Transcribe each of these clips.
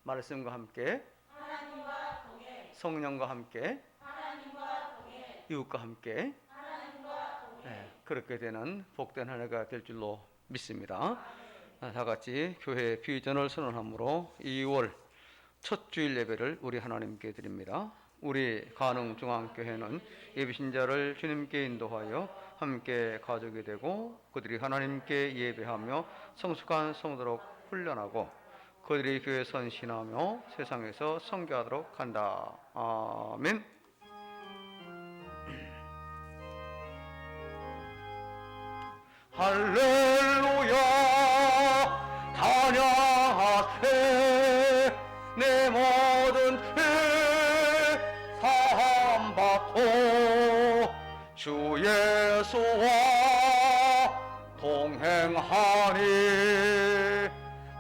말씀과 함께 하나님과 동행 성령과 함께 하나님과 동행 이웃과 함께 하나님과 동행 그렇게 되는 복된 한 해가 될 줄로 믿습니다. 다 같이 교회 비전을 선언함으로 2월 첫 주일 예배를 우리 하나님께 드립니다. 우리 가능중앙교회는 예비신자를 주님께 인도하여 함께 가족이 되고 그들이 하나님께 예배하며 성숙한 성도로 훈련하고 그들이 교회 선신하며 세상에서 선교하도록 한다. 아멘. 할렐루야 찬양하세 내 모든 죄 사함받고 주 예수와 동행하니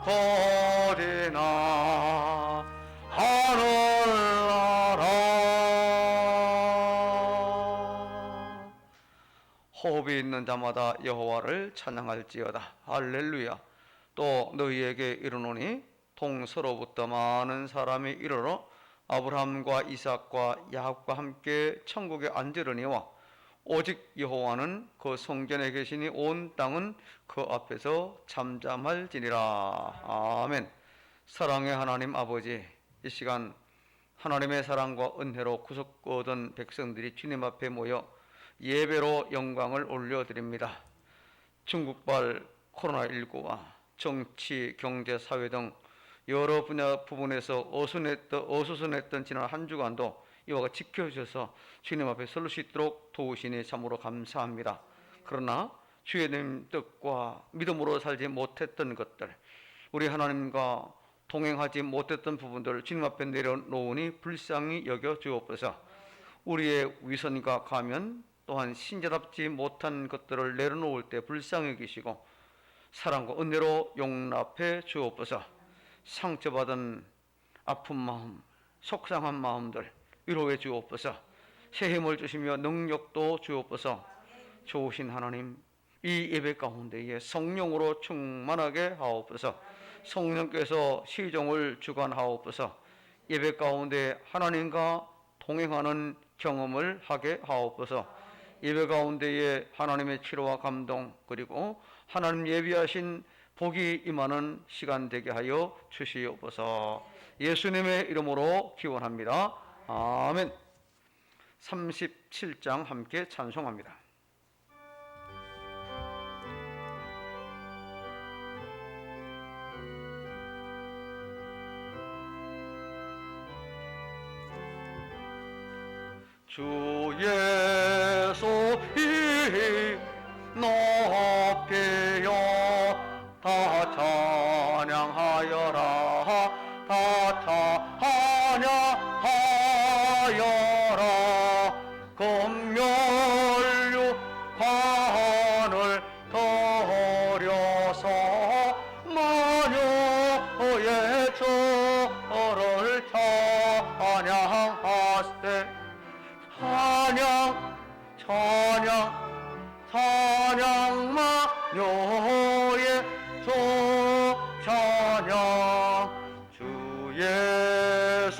거리나 하늘나라. 호흡이 있는 자마다 여호와를 찬양할지어다. 할렐루야. 또 너희에게 이르노니 동서로부터 많은 사람이 이르러 아브라함과 이삭과 야곱과 함께 천국에 앉으려니와 오직 여호와는 그 성전에 계시니 온 땅은 그 앞에서 잠잠할지니라. 아멘. 사랑의 하나님 아버지, 이 시간 하나님의 사랑과 은혜로 구속얻은 백성들이 주님 앞에 모여 예배로 영광을 올려드립니다. 중국발 코로나19와 정치, 경제, 사회 등 여러 부분에서 어수선했던 지난 한 주간도 이와 같이 지켜주셔서 주님 앞에 설 수 있도록 도우시니 참으로 감사합니다. 그러나 주의 뜻과 믿음으로 살지 못했던 것들, 우리 하나님과 동행하지 못했던 부분들을 주님 앞에 내려놓으니 불쌍히 여겨 주옵소서. 우리의 위선과 가면 또한 신자답지 못한 것들을 내려놓을 때 불쌍히 계시고 사랑과 은혜로 용납해 주옵소서. 상처받은 아픈 마음, 속상한 마음들 위로해 주옵소서. 새 힘을 주시며 능력도 주옵소서. 좋으신 하나님, 이 예배 가운데에 성령으로 충만하게 하옵소서. 성령께서 시종을 주관하옵소서. 예배 가운데 하나님과 동행하는 경험을 하게 하옵소서. 예배 가운데에 하나님의 치료와 감동 그리고 하나님 예비하신 복이 임하는 시간 되게 하여 주시옵소서. 예수님의 이름으로 기원합니다. 아멘. 37장 함께 찬송합니다. 주 예수 높이여 다 찬양하여라. 다 찬양하여라. 금멸류 관을 더려서 마녀의 저를 찬양하세. 찬양 마녀의 조 찬양. 주 예수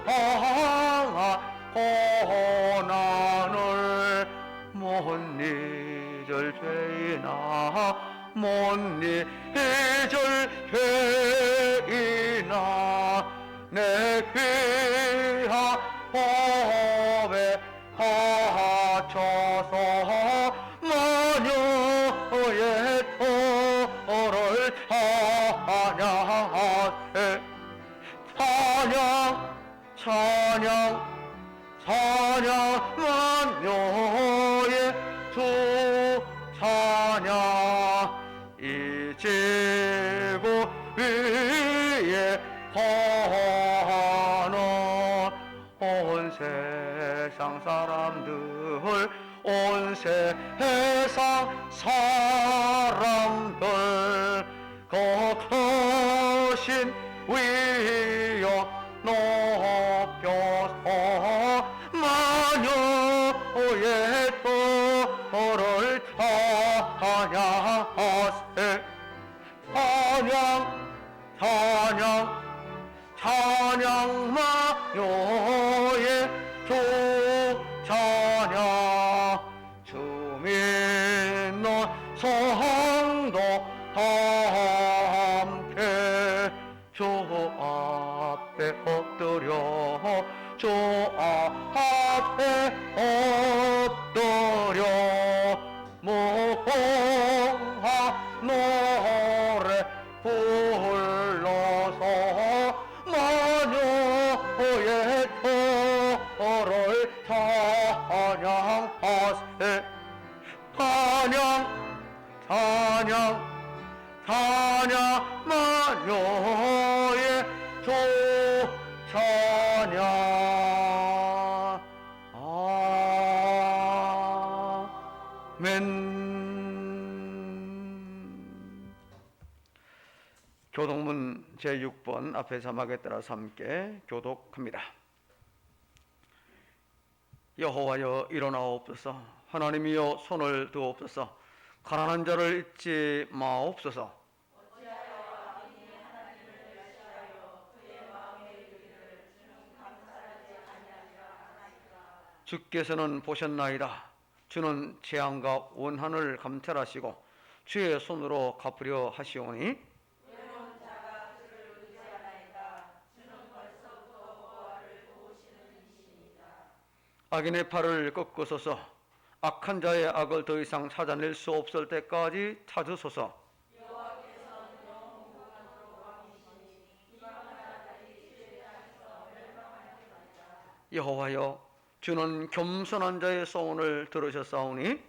항하 고난을 못 잊을 죄이나 못 잊을 죄이나 내 귀한 법에 갇혀서 마녀의 터를 찬양하세. 찬양 마녀의 주 찬양. 이 지구 위에 거하는 온 세상 사람들, 온 세상 사람들 그 크신 위여 높여서 마녀의 터를 찬양하세. 찬양 찬양 만요의 주 찬양 주 믿는 성도 함께 주 앞에 엎드려 주 앞에 엎드려 무궁한 노래 불러서 마녀의 표를 찬양하세 찬양 찬양 찬양 마녀의 주 찬양 아멘. 교독문 제6번 앞에 자막에 따라서 함께 교독합니다. 여호와여 일어나옵소서. 하나님이여 손을 두옵소서. 가난한 자를 잊지 마옵소서. 주께서는 보셨나이다. 주는 재앙과 원한을 감찰하시고 주의 손으로 갚으려 하시오니 악인의 팔을 꺾으소서. 악한 자의 악을 더 이상 찾아낼 수 없을 때까지 찾으소서. 여호와여 주는 겸손한 자의 소원을 들으셨사오니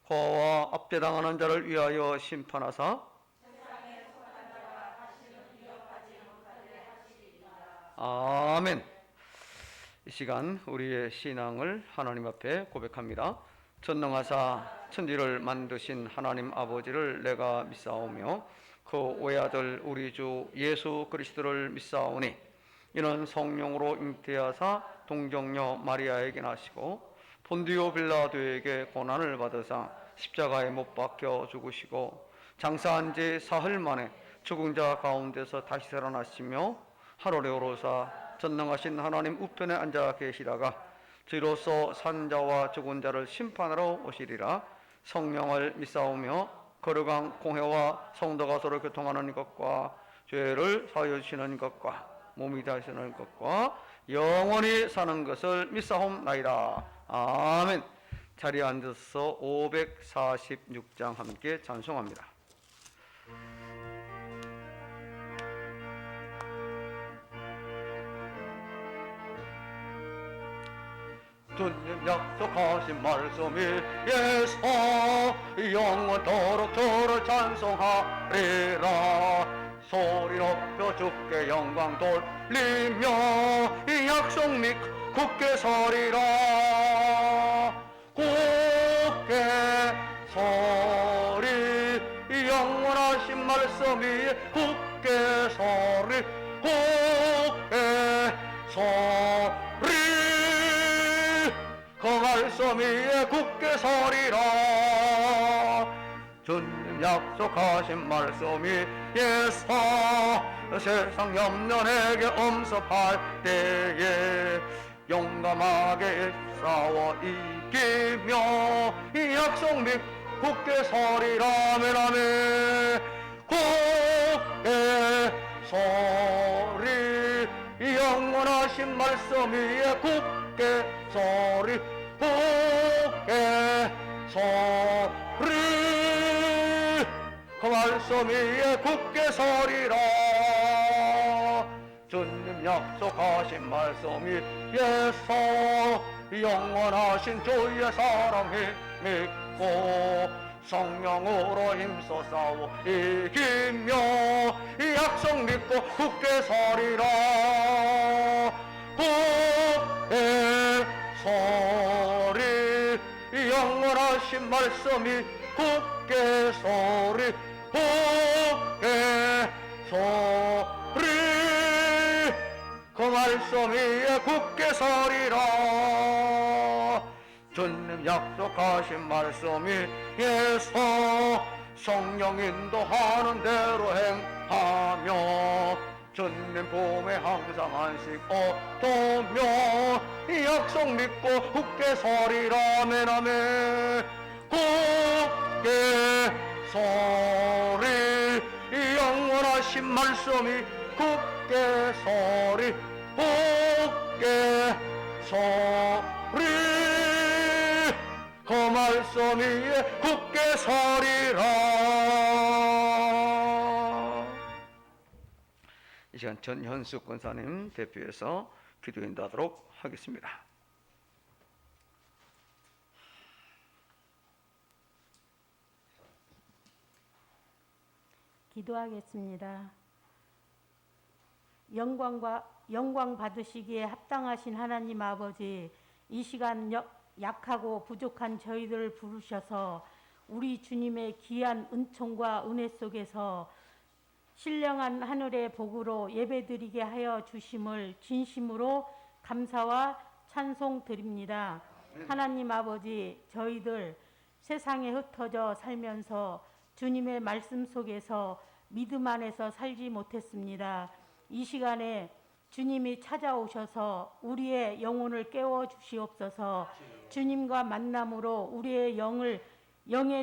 고아와 압제당하는 자를 위하여 심판하사 아멘. 이 시간 우리의 신앙을 하나님 앞에 고백합니다. 전능하사 천지를 만드신 하나님 아버지를 내가 믿사오며 그 외아들 우리 주 예수 그리스도를 믿사오니 이는 성령으로 잉태하사 동정녀 마리아에게 나시고 본디오 빌라도에게 고난을 받으사 십자가에 못 박혀 죽으시고 장사한 지 사흘 만에 죽은 자 가운데서 다시 살아나시며 하늘에 오르사 전능하신 하나님 우편에 앉아 계시다가 저희로서 산자와 죽은 자를 심판하러 오시리라. 성령을 믿사오며 거룩한 공회와 성도가 서로 교통하는 것과 죄를 사하여 주시는 것과 몸이 다시는 것과 영원히 사는 것을 믿사옵나이다. 아멘. 자리에 앉아서 546장 함께 찬송합니다. 주님 약속하신 말씀이 예서 영원토록 주를 찬송하리라. 소리 높여 주께 영광 돌리며 이 약속 믿 굳게 서리라. 굳게 서리 영원하신 말씀 위에 굳게 서리 굳게 서리 그 말씀 위에 굳게 서리라. 주님 약속하신 말씀이 예서 세상 염려에게 엄습할 때에 용감하게 싸워 이기며 이 약속 믿 굳게 서리라. 아멘 아멘. 굳게 서리 영원하신 말씀 위에 굳게 서리 굳게 서리 그 말씀 위에 굳게 서리라. 주님 약속하신 말씀이 예서 영원하신 주의 사랑이 믿고 성령으로 힘써 싸워 이기며 이 약속 믿고 굳게 서리라. 굳게 서리 영원하신 말씀이 굳게 서리 굳게 서리 그 말씀 위에 굳게 서리라. 주님 약속하신 말씀이 예서 성령 인도하는 대로 행하며 주님 품에 항상 안식 얻으며 약속 믿고 굳게 서리라. 아멘 아멘. 굳게 서리 영원하신 말씀이 굳게 서리 굳게 서리 그 말씀 위에 굳게 서리라. 이 시간 전현숙 권사님 대표해서 기도 인도하도록 하겠습니다. 기도하겠습니다. 영광 받으시기에 합당하신 하나님 아버지, 이 시간 약하고 부족한 저희들을 부르셔서 우리 주님의 귀한 은총과 은혜 속에서 신령한 하늘의 복으로 예배드리게 하여 주심을 진심으로 감사와 찬송 드립니다. 하나님 아버지, 저희들 세상에 흩어져 살면서 주님의 말씀 속에서 믿음 안에서 살지 못했습니다. 이 시간에 주님이 찾아오셔서 우리의 영혼을 깨워 주시옵소서. 주님과 만남으로 우리의 영의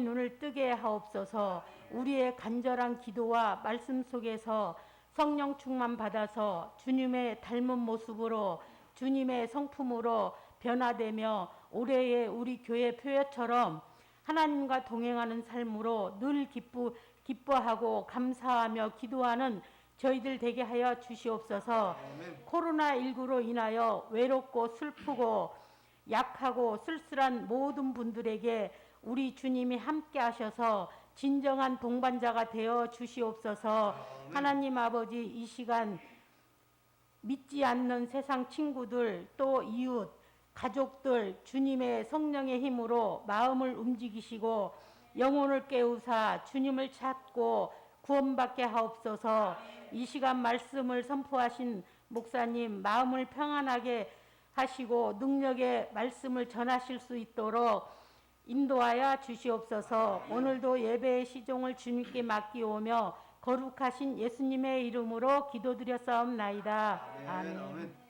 눈을 뜨게 하옵소서. 우리의 간절한 기도와 말씀 속에서 성령 충만 받아서 주님의 닮은 모습으로 주님의 성품으로 변화되며 올해의 우리 교회 표회처럼 하나님과 동행하는 삶으로 늘 기뻐하고 감사하며 기도하는 저희들 되게 하여 주시옵소서. 코로나19로 인하여 외롭고 슬프고 약하고 쓸쓸한 모든 분들에게 우리 주님이 함께 하셔서 진정한 동반자가 되어 주시옵소서. 하나님 아버지, 이 시간 믿지 않는 세상 친구들 또 이웃 가족들 주님의 성령의 힘으로 마음을 움직이시고 영혼을 깨우사 주님을 찾고 구원받게 하옵소서. 이 시간 말씀을 선포하신 목사님 마음을 평안하게 하시고 능력의 말씀을 전하실 수 있도록 인도하여 주시옵소서. 오늘도 예배의 시종을 주님께 맡기오며 거룩하신 예수님의 이름으로 기도드렸사옵나이다. 아멘.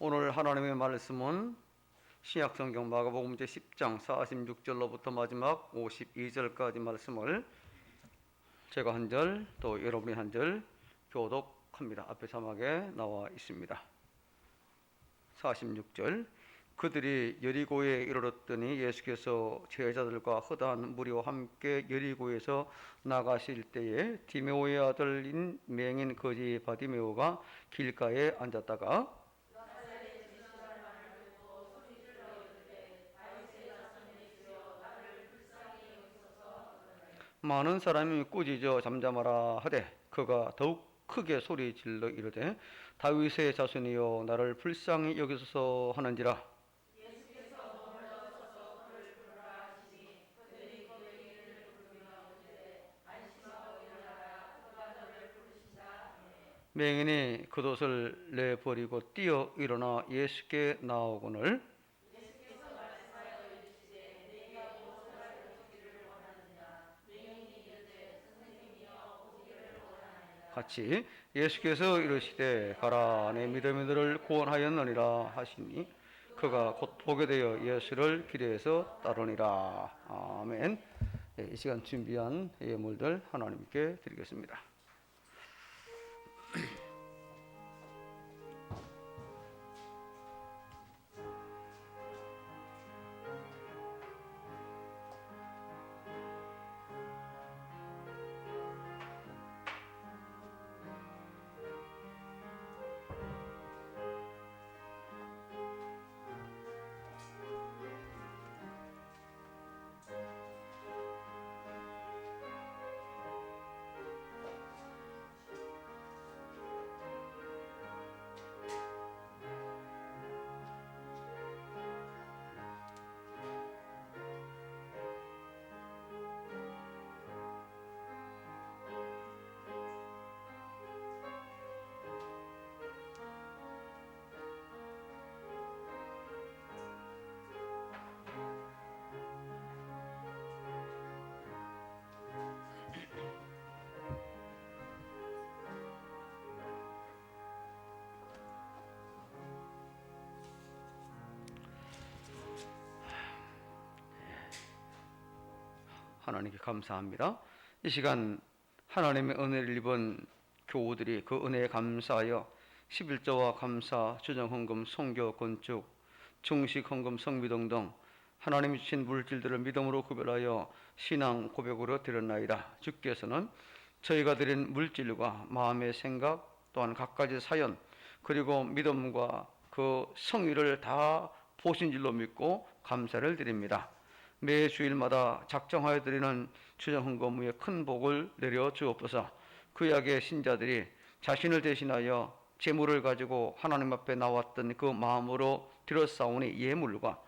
오늘 하나님의 말씀은 신약성경 마가복음 제 10장 46절로부터 마지막 52절까지 말씀을 제가 한 절 또 여러분이 한 절 교독합니다. 앞에 자막에 나와 있습니다. 46절. 그들이 여리고에 이르렀더니 예수께서 제자들과 허다한 무리와 함께 여리고에서 나가실 때에 디메오의 아들인 맹인 거지 바디메오가 길가에 앉았다가 많은 사람이 꾸짖어 잠잠하라 하되 그가 더욱 크게 소리 질러 이르되 다윗의 자손이여 나를 불쌍히 여기소서 하는지라. 맹인이 겉옷을 내버리고 뛰어 일어나 예수께 나오거늘 같이 예수께서 이르시되 가라 내 믿음이 너를 구원하였느니라 하시니 그가 곧 보게 되어 예수를 길에서 따르니라. 아멘. 네, 이 시간 준비한 예물들 하나님께 드리겠습니다. 하나님께 감사합니다. 이 시간 하나님의 은혜를 입은 교우들이 그 은혜에 감사하여 11조와 감사, 주정헌금, 성교, 건축, 중식헌금, 성비 등등 하나님이 주신 물질들을 믿음으로 구별하여 신앙 고백으로 드렸나이다. 주께서는 저희가 드린 물질과 마음의 생각 또한 각가지 사연 그리고 믿음과 그 성의를 다 보신 줄로 믿고 감사를 드립니다. 매 주일마다 작정하여 드리는 주정헌금 후에 큰 복을 내려 주옵소서. 구약의 신자들이 자신을 대신하여 재물을 가지고 하나님 앞에 나왔던 그 마음으로 드렸사오니 예물과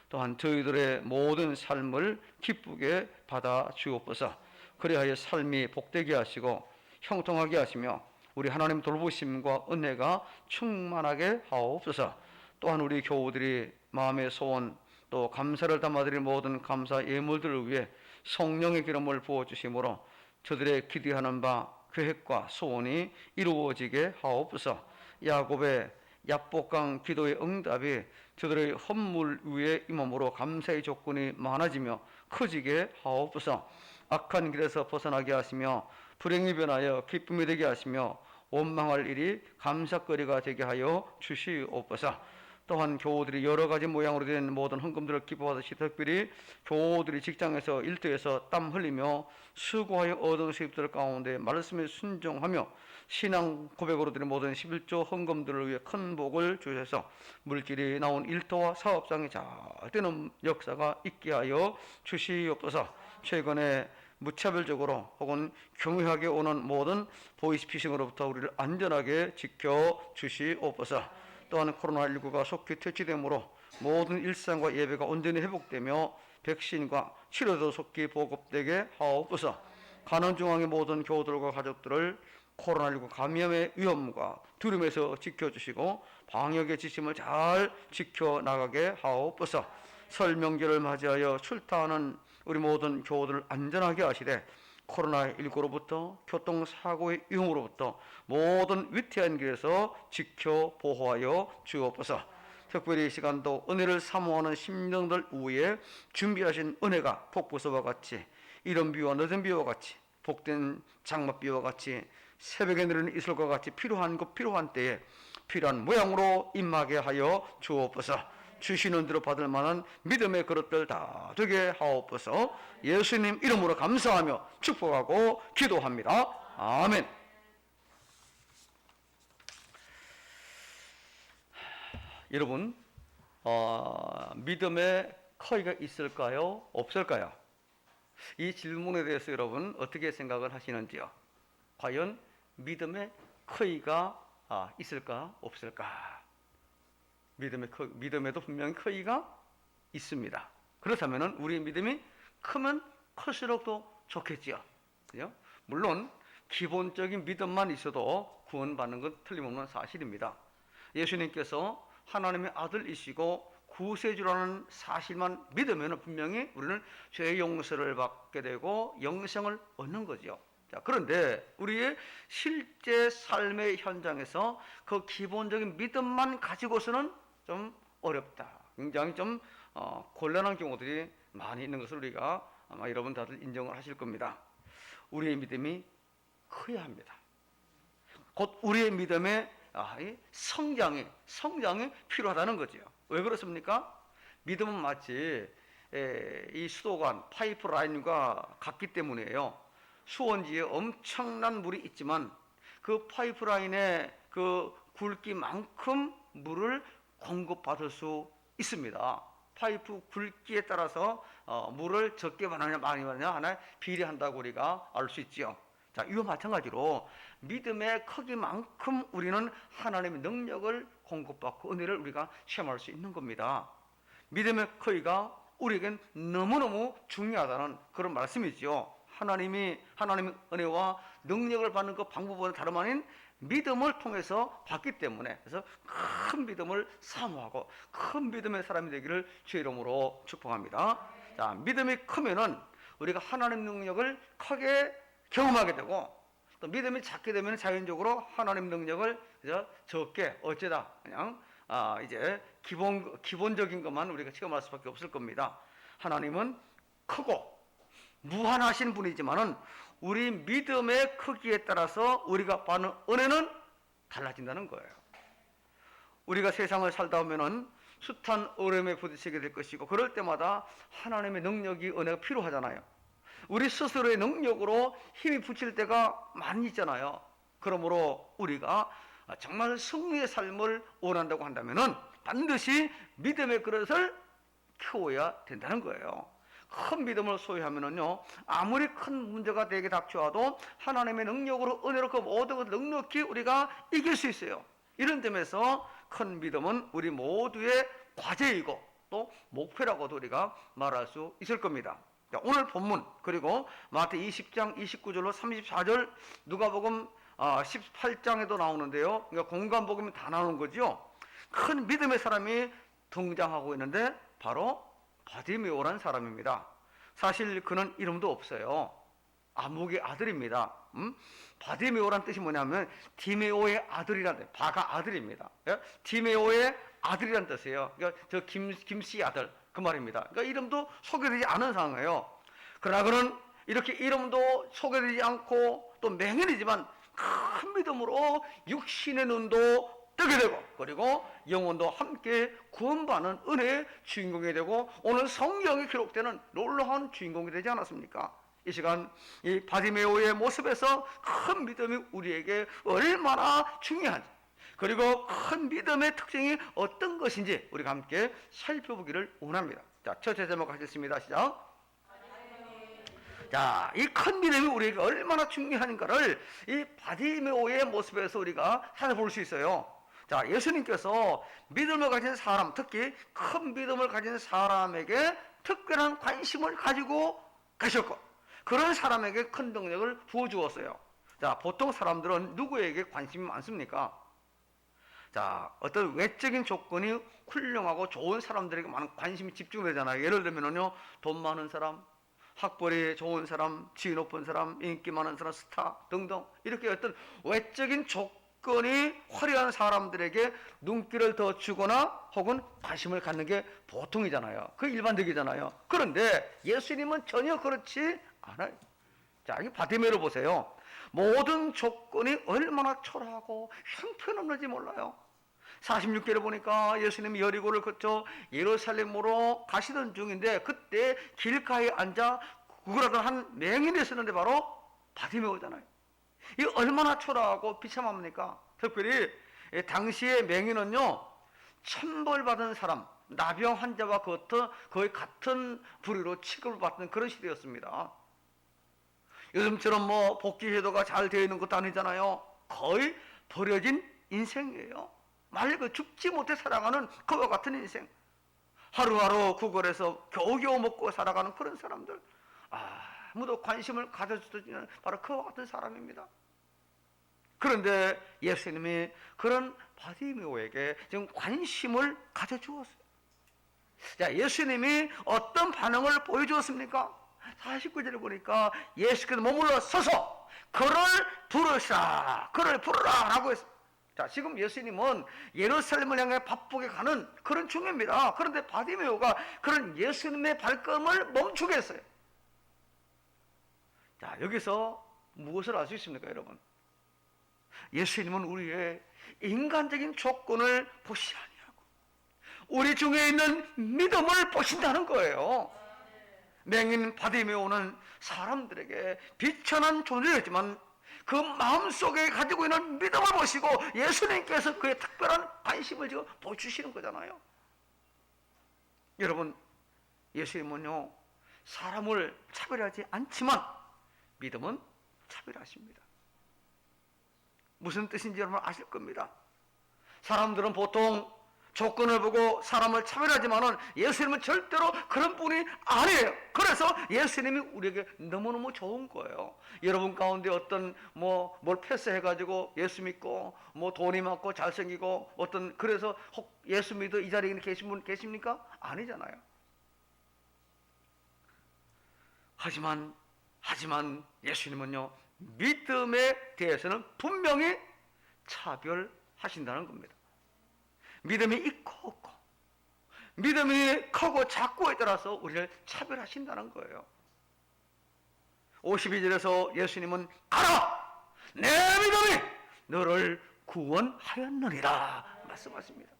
또한 저희들의 모든 삶을 기쁘게 받아 주옵소서. 그리하여 삶이 복되게 하시고 형통하게 하시며 우리 하나님 돌보심과 은혜가 충만하게 하옵소서. 또한 우리 교우들이 마음의 소원 또 감사를 담아드릴 모든 감사 예물들을 위해 성령의 기름을 부어주심으로 저들의 기대하는 바 계획과 소원이 이루어지게 하옵소서. 야곱의 야복강 기도의 응답이 저들의 헌물 위에 임함으로 감사의 조건이 많아지며 커지게 하옵소서. 악한 길에서 벗어나게 하시며 불행이 변하여 기쁨이 되게 하시며 원망할 일이 감사거리가 되게 하여 주시옵소서. 또한 교우들이 여러 가지 모양으로 된 모든 헌금들을 기뻐하듯이 특별히 교우들이 직장에서 일터에서 땀 흘리며 수고하여 얻은 수입들 가운데 말씀에 순종하며 신앙 고백으로 드린 모든 11조 헌금들을 위해 큰 복을 주셔서 물질이 나온 일터와 사업장이 잘 되는 역사가 있게 하여 주시옵소서. 최근에 무차별적으로 혹은 교묘하게 오는 모든 보이스피싱으로부터 우리를 안전하게 지켜 주시옵소서. 또한 코로나19가 속히 퇴치되므로 모든 일상과 예배가 온전히 회복되며 백신과 치료도 속히 보급되게 하옵소서. 가는 중앙의 모든 교우들과 가족들을 코로나19 감염의 위험과 두려움에서 지켜주시고 방역의 지침을 잘 지켜나가게 하옵소서. 설 명절을 맞이하여 출타하는 우리 모든 교우들을 안전하게 하시되 코로나19로부터 교통사고의 위험으로부터 모든 위태한 길에서 지켜 보호하여 주옵소서. 특별히 이 시간도 은혜를 사모하는 심령들 위에 준비하신 은혜가 폭포수와 같이 이른 비와 늦은 비와 같이 복된 장맛비와 같이 새벽에 내리는 이슬과 같이 필요한 것 필요한 때에 필요한 모양으로 임하게 하여 주옵소서. 주시는 대로 받을 만한 믿음의 그릇들 다 되게 하옵소서. 예수님 이름으로 감사하며 축복하고 기도합니다. 아멘. 여러분, 믿음의 커이가 있을까요? 없을까요? 이 질문에 대해서 여러분 어떻게 생각을 하시는지요? 과연 믿음의 커이가 있을까? 없을까? 믿음에도 분명히 커이가 있습니다. 그렇다면 우리의 믿음이 크면 클수록 더 좋겠지요. 그죠? 물론 기본적인 믿음만 있어도 구원받는 건 틀림없는 사실입니다. 예수님께서 하나님의 아들이시고 구세주라는 사실만 믿으면 분명히 우리는 죄의 용서를 받게 되고 영생을 얻는 거죠. 자, 그런데 우리의 실제 삶의 현장에서 그 기본적인 믿음만 가지고서는 좀 어렵다. 굉장히 좀 곤란한 경우들이 많이 있는 것을 우리가 아마 여러분 다들 인정을 하실 겁니다. 우리의 믿음이 커야 합니다. 곧 우리의 믿음의 성장이 필요하다는 거죠. 왜 그렇습니까? 믿음은 마치 이 수도관 파이프라인과 같기 때문이에요. 수원지에 엄청난 물이 있지만 그 파이프라인의 그 굵기만큼 물을 공급받을 수 있습니다. 파이프 굵기에 따라서 물을 적게 받느냐 많이 받느냐 하나 비례한다고 우리가 알 수 있죠. 자, 이와 마찬가지로 믿음의 크기만큼 우리는 하나님의 능력을 공급받고 은혜를 우리가 체험할 수 있는 겁니다. 믿음의 크기가 우리에겐 너무너무 중요하다는 그런 말씀이죠. 하나님의 은혜와 능력을 받는 그 방법은 다름 아닌 믿음을 통해서 받기 때문에 그래서 큰 믿음을 사모하고 큰 믿음의 사람이 되기를 주의 이름으로 축복합니다. 자, 믿음이 크면은 우리가 하나님 능력을 크게 경험하게 되고 또 믿음이 작게 되면 자연적으로 하나님 능력을 적게 어쩌다 그냥 이제 기본적인 것만 우리가 체험할 수밖에 없을 겁니다. 하나님은 크고 무한하신 분이지만은 우리 믿음의 크기에 따라서 우리가 받는 은혜는 달라진다는 거예요. 우리가 세상을 살다 보면은 숱한 어려움에 부딪히게 될 것이고, 그럴 때마다 하나님의 능력이, 은혜가 필요하잖아요. 우리 스스로의 능력으로 힘이 붙일 때가 많이 있잖아요. 그러므로 우리가 정말 승리의 삶을 원한다고 한다면은 반드시 믿음의 그릇을 키워야 된다는 거예요. 큰 믿음을 소유하면은요, 아무리 큰 문제가 내게 닥쳐와도 하나님의 능력으로, 은혜로 그 모든 것을 넉넉히 우리가 이길 수 있어요. 이런 점에서 큰 믿음은 우리 모두의 과제이고 또 목표라고도 우리가 말할 수 있을 겁니다. 오늘 본문, 그리고 마태 20장 29절로 34절, 누가복음 18장에도 나오는데요. 그러니까 공간복음이 다 나오는 거죠. 큰 믿음의 사람이 등장하고 있는데 바로 바디메오라는 사람입니다. 사실 그는 이름도 없어요. 아목의 아들입니다. 바디메오란 뜻이 뭐냐면 디메오의 아들이란, 바가 아들입니다. 디메오의 아들이란 뜻이에요. 그러니까 저 김씨 아들, 그 말입니다. 그러니까 이름도 소개되지 않은 상황이에요. 그러나 그는 이렇게 이름도 소개되지 않고 또 맹인이지만 큰 믿음으로 육신의 눈도 뜨게 되고, 그리고 영혼도 함께 구원받는 은혜의 주인공이 되고, 오늘 성경에 기록되는 놀라운 주인공이 되지 않았습니까? 이 시간 이 바디메오의 모습에서 큰 믿음이 우리에게 얼마나 중요한지, 그리고 큰 믿음의 특징이 어떤 것인지 우리가 함께 살펴보기를 원합니다. 자, 첫째 제목 하겠습니다. 시작. 자, 이 큰 믿음이 우리에게 얼마나 중요한가를 이 바디메오의 모습에서 우리가 살펴볼 수 있어요. 자, 예수님께서 믿음을 가진 사람, 특히 큰 믿음을 가진 사람에게 특별한 관심을 가지고 가셨고, 그런 사람에게 큰 능력을 부어주었어요. 자, 보통 사람들은 누구에게 관심이 많습니까? 자, 어떤 외적인 조건이 훌륭하고 좋은 사람들에게 많은 관심이 집중되잖아요. 예를 들면요, 돈 많은 사람, 학벌이 좋은 사람, 지위 높은 사람, 인기 많은 사람, 스타 등등, 이렇게 어떤 외적인 조건이 화려한 사람들에게 눈길을 더 주거나 혹은 관심을 갖는 게 보통이잖아요. 그 일반적이잖아요. 그런데 예수님은 전혀 그렇지 않아요. 자, 이 바디메오를 보세요. 모든 조건이 얼마나 초라하고 형편없는지 몰라요. 46절을 보니까 예수님이 여리고를 거쳐 예루살렘으로 가시던 중인데, 그때 길가에 앉아 구걸하던 한 맹인이 있었는데 바로 바디메오잖아요. 이 얼마나 초라하고 비참합니까? 특별히 당시의 맹인은요, 천벌받은 사람, 나병 환자와 거의 같은 부류로 취급을 받는 그런 시대였습니다. 요즘처럼 뭐 복지제도가 잘 되어 있는 것도 아니잖아요. 거의 버려진 인생이에요. 말 그 죽지 못해 살아가는 그와 같은 인생. 하루하루 구걸해서 겨우겨우 먹고 살아가는 그런 사람들. 아무도 관심을 가져주지는 바로 그와 같은 사람입니다. 그런데 예수님이 그런 바디메오에게 지금 관심을 가져주었어요. 자, 예수님이 어떤 반응을 보여주었습니까? 49절을 보니까 예수께서 머물러 서서 그를 부르시라, 그를 부르라 라고 했습니다. 자, 지금 예수님은 예루살렘을 향해 바쁘게 가는 그런 중입니다. 그런데 바디메오가 그런 예수님의 발걸음을 멈추게 했어요. 자, 여기서 무엇을 알 수 있습니까, 여러분? 예수님은 우리의 인간적인 조건을 보시지 아니하고 우리 중에 있는 믿음을 보신다는 거예요. 맹인 바디메오는 사람들에게 비천한 존재였지만 그 마음속에 가지고 있는 믿음을 보시고 예수님께서 그의 특별한 관심을 지금 보여주시는 거잖아요. 여러분, 예수님은요, 사람을 차별하지 않지만 믿음은 차별하십니다. 무슨 뜻인지 여러분 아실 겁니다. 사람들은 보통 조건을 보고 사람을 차별하지만은 예수님은 절대로 그런 분이 아니에요. 그래서 예수님이 우리에게 너무너무 좋은 거예요. 여러분 가운데 어떤 뭘 패스해가지고 예수 믿고 돈이 많고 잘생기고 그래서 혹 예수 믿어 이 자리에 계신 분 계십니까? 아니잖아요. 하지만 예수님은요, 믿음에 대해서는 분명히 차별하신다는 겁니다. 믿음이 있고 없고, 믿음이 크고 작고에 따라서 우리를 차별하신다는 거예요. 52절에서 예수님은 가라! 내 믿음이 너를 구원하였느니라 말씀하십니다.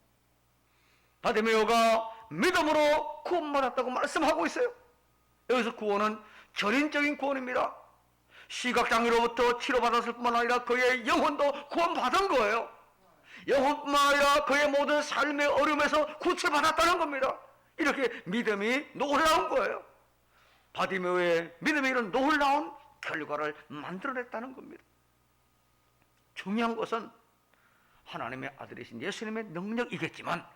바디메오가 믿음으로 구원받았다고 말씀하고 있어요. 여기서 구원은 전인적인 구원입니다. 시각장애로부터 치료받았을 뿐만 아니라 그의 영혼도 구원받은 거예요. 영혼뿐만 아니라 그의 모든 삶의 어려움에서 구출받았다는 겁니다. 이렇게 믿음이 놀라운 거예요. 바디메오의 믿음이 이런 놀라운 결과를 만들어냈다는 겁니다. 중요한 것은 하나님의 아들이신 예수님의 능력이겠지만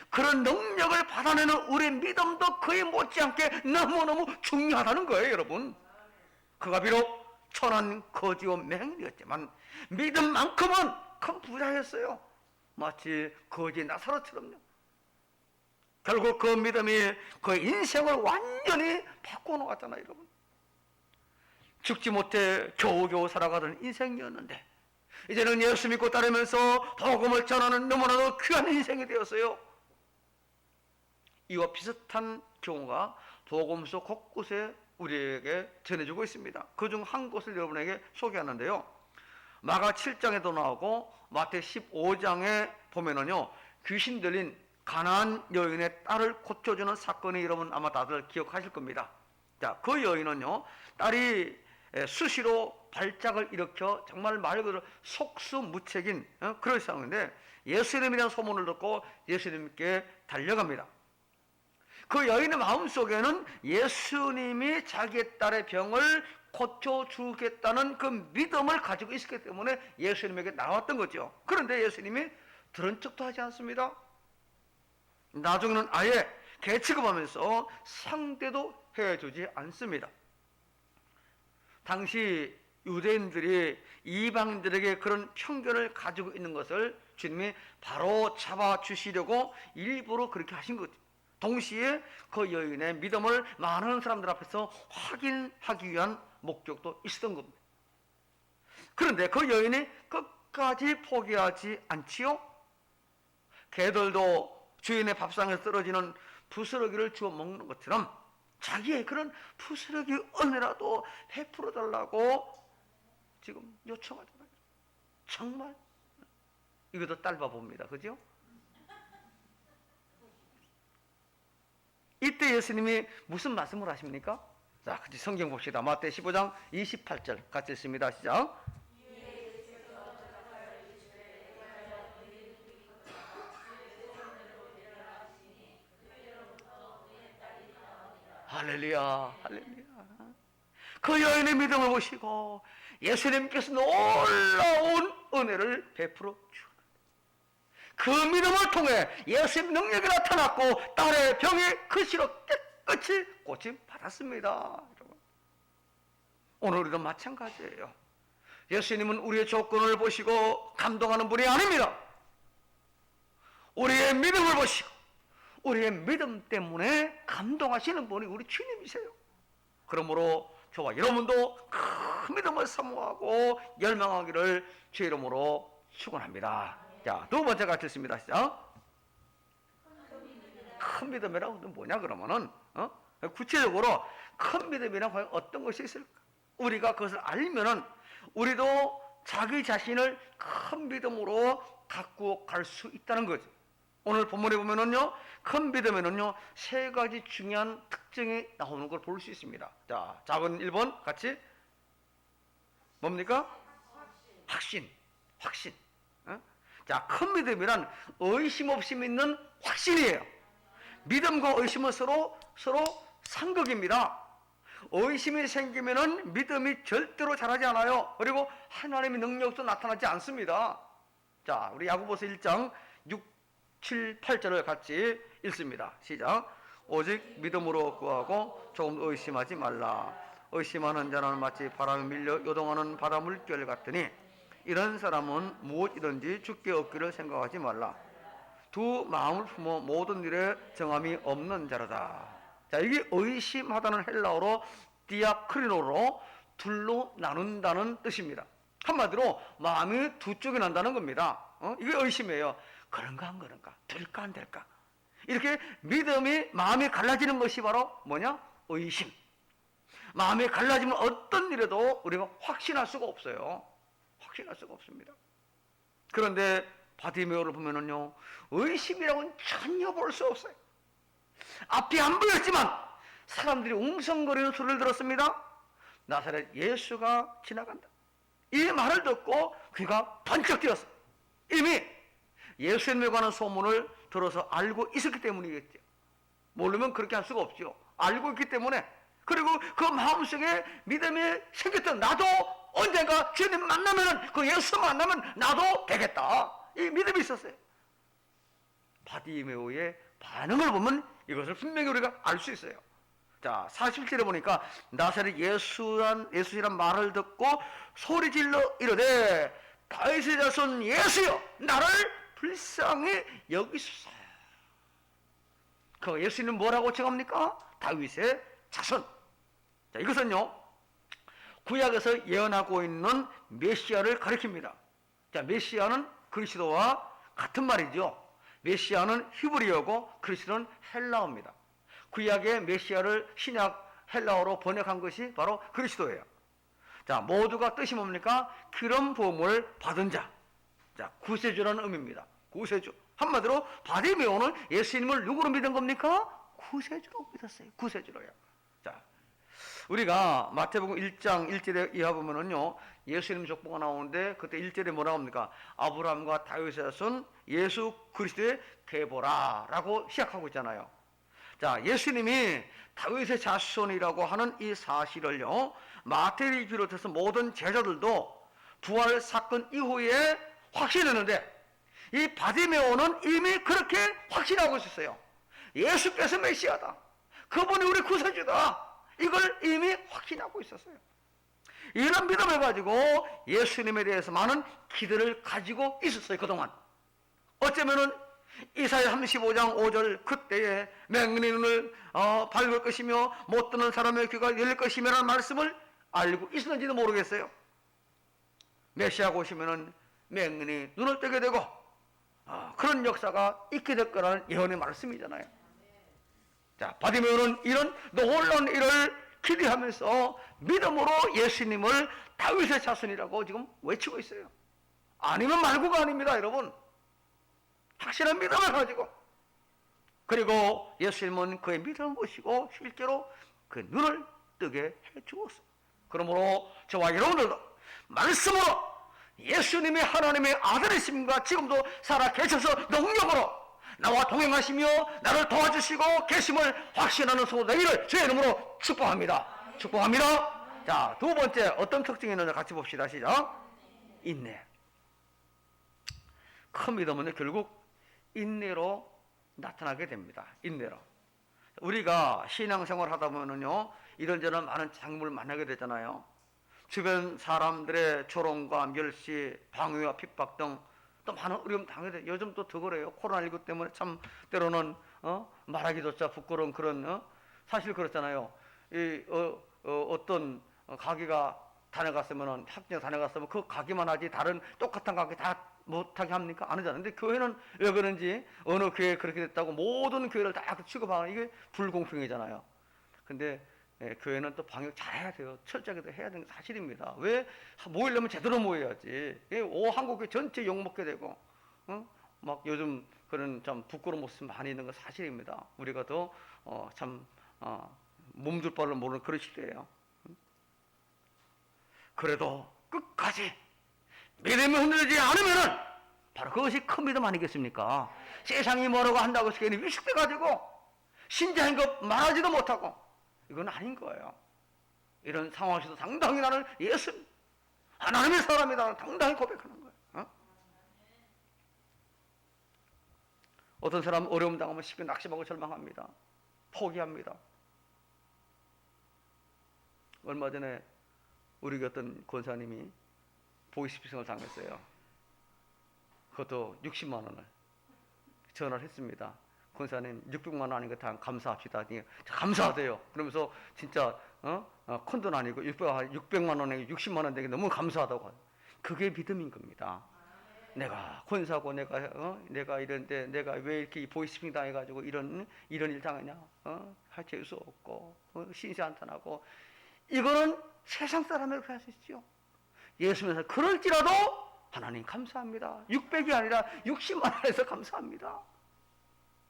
그런 능력을 받아내는 우리의 믿음도 그에 못지않게 너무너무 중요하다는 거예요, 여러분. 그가 비록 천한 거지와 맹인이었지만 믿음만큼은 큰 부자였어요. 마치 거지 나사로처럼요. 결국 그 믿음이 그 인생을 완전히 바꿔놓았잖아요, 여러분. 죽지 못해 겨우겨우 살아가던 인생이었는데 이제는 예수 믿고 따르면서 복음을 전하는 너무나도 귀한 인생이 되었어요. 이와 비슷한 경우가 복음서 곳곳에 우리에게 전해주고 있습니다. 그중 한 곳을 여러분에게 소개하는데요. 마가 7장에도 나오고 마태 15장에 보면은요, 귀신 들린 가나안 여인의 딸을 고쳐주는 사건이 여러분 아마 다들 기억하실 겁니다. 자, 그 여인은요, 딸이 수시로 발작을 일으켜 정말 말 그대로 속수무책인 그런 상황인데 예수님이라는 소문을 듣고 예수님께 달려갑니다. 그 여인의 마음속에는 예수님이 자기의 딸의 병을 고쳐주겠다는 그 믿음을 가지고 있었기 때문에 예수님에게 나왔던 거죠. 그런데 예수님이 들은 척도 하지 않습니다. 나중에는 아예 개취급하면서 상대도 해주지 않습니다. 당시 유대인들이 이방인들에게 그런 편견을 가지고 있는 것을 주님이 바로 잡아주시려고 일부러 그렇게 하신 거죠. 동시에 그 여인의 믿음을 많은 사람들 앞에서 확인하기 위한 목적도 있었던 겁니다. 그런데 그 여인이 끝까지 포기하지 않지요. 개들도 주인의 밥상에 떨어지는 부스러기를 주워 먹는 것처럼 자기의 그런 부스러기 은혜라도 베풀어 달라고 지금 요청하잖아요. 정말 이것도 짧아 봅니다. 그죠? 이때 예수님이 무슨 말씀을 하십니까? 자, 같이 성경 봅시다. 마태 15장 28절 같이 읽습니다. 시작. 할렐루야, 할렐루야. 그 여인의 믿음을 보시고 예수님께서 놀라운 은혜를 베풀어 주셨다. 그 믿음을 통해 예수님 능력이 나타났고 딸의 병이 그시로 깨끗이 고침 받았습니다. 오늘 우리도 마찬가지예요. 예수님은 우리의 조건을 보시고 감동하는 분이 아닙니다. 우리의 믿음을 보시고 우리의 믿음 때문에 감동하시는 분이 우리 주님이세요. 그러므로 저와 여러분도 큰 믿음을 사모하고 열망하기를 주의 이름으로 축원합니다. 자, 두 번째 같이 읽습니다. 시작. 큰 믿음이라고 뭐냐 그러면은 구체적으로 큰 믿음이란 과연 어떤 것이 있을까? 우리가 그것을 알면은 우리도 자기 자신을 큰 믿음으로 갖고 갈 수 있다는 거죠. 오늘 본문에 보면은요, 큰 믿음에는요, 세 가지 중요한 특징이 나오는 걸 볼 수 있습니다. 자, 작은 1번 같이 뭡니까? 확신. 자, 큰 믿음이란 의심 없이 믿는 확신이에요. 믿음과 의심은 서로 상극입니다. 의심이 생기면은 믿음이 절대로 자라지 않아요. 그리고 하나님의 능력도 나타나지 않습니다. 자, 우리 야고보서 1장 6, 7, 8절을 같이 읽습니다. 시작. 오직 믿음으로 구하고 조금 의심하지 말라. 의심하는 자는 마치 바람에 밀려 요동하는 바다 물결 같으니 이런 사람은 무엇이든지 죽게 얻기를 생각하지 말라. 두 마음을 품어 모든 일에 정함이 없는 자로다. 자, 이게 의심하다는 헬라어로 디아크리노로 둘로 나눈다는 뜻입니다. 한마디로 마음이 두 쪽이 난다는 겁니다. 이게 의심이에요. 그런가 안 그런가? 될까 안 될까? 이렇게 믿음이 마음이 갈라지는 것이 바로 뭐냐? 의심. 마음이 갈라지면 어떤 일에도 우리가 확신할 수가 없어요. 확신할 수가 없습니다. 그런데 바디메오를 보면은요, 의심이라고는 전혀 볼 수 없어요. 앞이 안 보였지만 사람들이 웅성거리는 소리를 들었습니다. 나사렛 예수가 지나간다. 이 말을 듣고 귀가 번쩍 뜨였어. 이미 예수님에 관한 소문을 들어서 알고 있었기 때문이겠죠. 모르면 그렇게 할 수가 없죠. 알고 있기 때문에. 그리고 그 마음속에 믿음이 생겼던, 나도 언젠가 주님 만나면, 그 예수 만나면 나도 되겠다, 이 믿음이 있었어요. 바디메오의 반응을 보면 이것을 분명히 우리가 알 수 있어요. 자, 47절에 보니까 나사렛 예수란 말을 듣고 소리질러 이르되 다윗의 자손 예수여, 나를 불쌍히 여기소서. 그 예수님은 뭐라고 칭합니까? 다윗의 자손. 자, 이것은요, 구약에서 예언하고 있는 메시아를 가리킵니다. 자, 메시아는 그리스도와 같은 말이죠. 메시아는 히브리어고 그리스도는 헬라어입니다. 구약의 메시아를 신약 헬라어로 번역한 것이 바로 그리스도예요. 자, 모두가 뜻이 뭡니까? 기름 부음을 받은 자. 자, 구세주라는 의미입니다. 구세주. 한마디로 바디메오는 예수님을 누구로 믿은 겁니까? 구세주로 믿었어요. 구세주로요. 자, 우리가 마태복음 1장 1절에 이하 보면은요, 예수님 족보가 나오는데 그때 1절에 뭐라고 합니까? 아브라함과 다윗의 자손 예수 그리스도의 계보라라고 시작하고 있잖아요. 자, 예수님이 다윗의 자손이라고 하는 이 사실을요, 마태를 비롯해서 모든 제자들도 부활 사건 이후에 확신했는데, 이 바디메오는 이미 그렇게 확신하고 있었어요. 예수께서 메시아다, 그분이 우리 구세주다, 이걸 이미 확신하고 있었어요. 이런 믿음을 가지고 예수님에 대해서 많은 기대를 가지고 있었어요. 그동안 어쩌면은 이사야 35장 5절, 그때에 맹인의 눈을 밝을 것이며 못 듣는 사람의 귀가 열릴 것이며라는 말씀을 알고 있었는지도 모르겠어요. 메시아가 오시면은 맹인이 눈을 뜨게 되고 그런 역사가 있게 될 거라는 예언의 말씀이잖아요. 자, 바디메오는 이런 놀라운 일을 기대하면서 믿음으로 예수님을 다윗의 자손이라고 지금 외치고 있어요. 아니면 말고가 아닙니다, 여러분. 확실한 믿음을 가지고. 그리고 예수님은 그의 믿음을 보시고 실제로 그 눈을 뜨게 해주었어요. 그러므로 저와 여러분들도 말씀으로 예수님이 하나님의 아들이심과 지금도 살아 계셔서 능력으로 나와 동행하시며 나를 도와주시고 계심을 확신하는 성도 되기를 주의 이름으로 축복합니다. 축복합니다. 자, 두 번째 어떤 특징이 있는지 같이 봅시다. 시작. 인내. 큰 믿음은 결국 인내로 나타나게 됩니다. 인내로. 우리가 신앙생활 하다 보면요, 이런저런 많은 장물을 만나게 되잖아요. 주변 사람들의 조롱과 멸시, 방해와 핍박 등 또 많은 어려움 당하게 돼. 요즘 또 더 그래요. 코로나19 때문에 참 때로는 말하기조차 부끄러운 그런 사실 그렇잖아요. 어떤 가게가 다녀갔으면, 학교 다녀갔으면 그 가게만 하지 다른 똑같은 가게 다 못하게 합니까? 안 하잖아요. 근데 교회는 왜 그런지 어느 교회 그렇게 됐다고 모든 교회를 다 취급하는, 이게 불공평이잖아요. 근데 교회는 또 방역 잘해야 돼요. 철저하게 해야 되는 게 사실입니다. 왜? 모이려면 제대로 모여야지. 한국교회 전체 욕먹게 되고 막 요즘 그런 참 부끄러운 모습 많이 있는 건 사실입니다. 우리가 더 몸둘 바를 모르는 그런 시대예요. 그래도 끝까지 믿음이 흔들리지 않으면은 바로 그것이 큰 믿음 아니겠습니까? 세상이 뭐라고 한다고 해서 괜히 위축돼가지고 신자인 것 말하지도 못하고, 이건 아닌 거예요. 이런 상황에서도 당당히 나는 예수 하나님의 사람이다 당당히 고백하는 거예요. 어떤 사람은 어려움 당하면 쉽게 낙심하고 절망합니다. 포기합니다. 얼마 전에 우리 어떤 권사님이 보이스피싱을 당했어요. 그것도 60만 원을 전화를 했습니다. 권사님 600만 원 아닌 거 다 감사합시다. 감사하대요. 그러면서 진짜 큰 돈 아니고 600만 원에 60만 원 되게 너무 감사하다고 하요. 그게 믿음인 겁니다. 내가 권사고 내가 이런데 내가 왜 이렇게 보이스피싱 당해가지고 이런 일 당하냐? 할 재수 없고 신세 한탄하고 이거는 세상 사람에게 할 수 있죠. 예수 믿어서 그럴지라도 하나님 감사합니다. 600이 아니라 60만 원에서 감사합니다.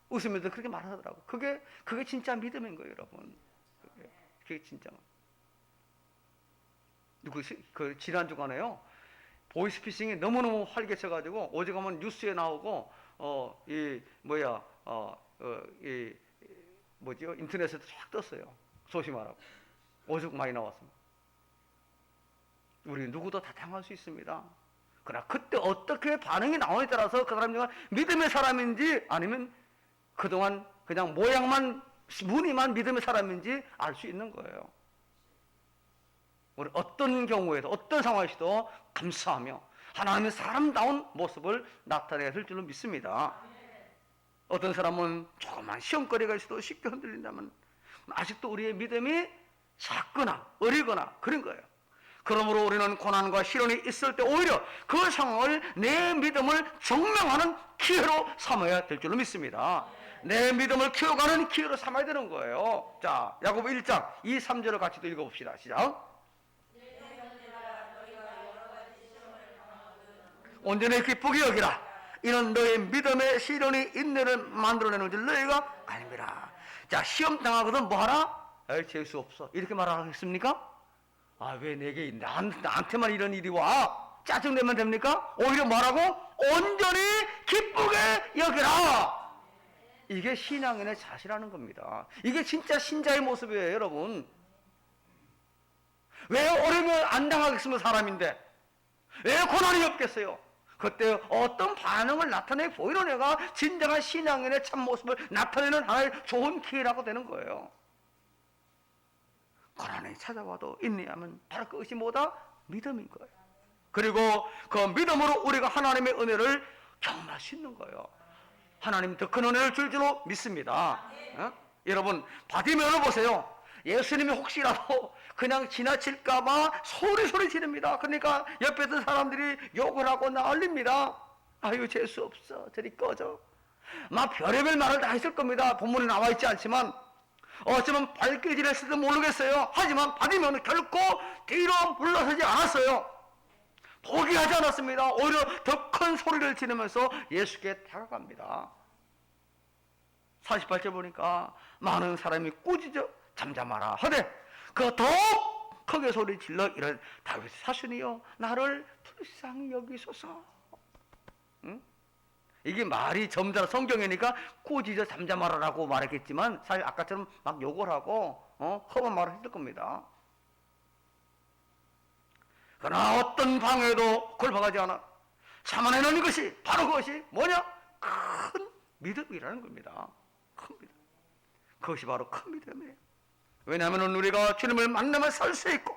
웃으면서 그렇게 말하더라고. 그게 진짜 믿음인 거예요, 여러분. 그게 진짜. 그 지난주간에요. 보이스피싱이 너무너무 활개쳐가지고 오죽하면 뉴스에 나오고 인터넷에도 쫙 떴어요. 조심하라고. 오죽 많이 나왔습니다. 우리 누구도 다 당할 수 있습니다. 그러나 그때 어떻게 반응이 나오냐에 따라서 그 사람이 믿음의 사람인지 아니면 그동안 그냥 모양만 무늬만 믿음의 사람인지 알 수 있는 거예요. 우리 어떤 경우에도 어떤 상황에서도 감사하며 하나님의 사람다운 모습을 나타내야 될 줄로 믿습니다. 어떤 사람은 조그만 시험거리가 있어도 쉽게 흔들린다면 아직도 우리의 믿음이 작거나 어리거나 그런 거예요. 그러므로 우리는 고난과 시련이 있을 때 오히려 그 상황을 내 믿음을 증명하는 기회로 삼아야 될 줄로 믿습니다. 내 믿음을 키워가는 기회로 삼아야 되는 거예요. 자, 야고보 1장 2, 3절을 같이 또 읽어봅시다. 시작. 온전히 기쁘게 여기라. 이는 너의 믿음의 시련이 인내를 만들어내는 줄 너희가 알미라. 자, 시험 당하거든 뭐하라? 에이, 재수 없어. 이렇게 말하겠습니까? 아, 왜 내게 나한테만 이런 일이 와? 짜증내면 됩니까? 오히려 뭐라고? 온전히 기쁘게 여기라. 이게 신앙인의 자세라는 겁니다. 이게 진짜 신자의 모습이에요, 여러분. 왜 어려움을 안 당하겠으면 사람인데 왜 고난이 없겠어요? 그때 어떤 반응을 나타내 보이는 애가 진정한 신앙인의 참모습을 나타내는 하나의 좋은 기회라고 되는 거예요. 고난이 찾아와도 인내하면 바로 그것이 뭐다? 믿음인 거예요. 그리고 그 믿음으로 우리가 하나님의 은혜를 경험할 수 있는 거예요. 하나님 더 큰 은혜를 줄 줄로 믿습니다. 여러분, 바디메오를 보세요. 예수님이 혹시라도 그냥 지나칠까봐 소리 지릅니다. 그러니까 옆에 있던 사람들이 욕을 하고 난립니다. 아유, 재수 없어. 저리 꺼져. 막 별의별 말을 다 했을 겁니다. 본문에 나와 있지 않지만 어쩌면 밝게 지냈을지도 모르겠어요. 하지만 바디메오는 결코 뒤로 물러서지 않았어요. 포기하지 않았습니다. 오히려 더 큰 소리를 지르면서 예수께 다가갑니다. 48절 보니까 많은 사람이 꾸짖어 잠잠하라 하되 그 더욱 크게 소리 질러 이런 다윗 사순이여 나를 불쌍히 여기소서. 응? 이게 말이 점잖아. 성경이니까 꾸짖어 잠잠하라라고 말했겠지만 사실 아까처럼 막 욕을 하고 험한 말을 했을 겁니다. 그러나 어떤 방해도 골방하지 않아 참아내는 것이 바로 그것이 뭐냐? 큰 믿음이라는 겁니다. 큰 믿음. 그것이 바로 큰 믿음이에요. 왜냐하면 우리가 주님을 만나면 살 수 있고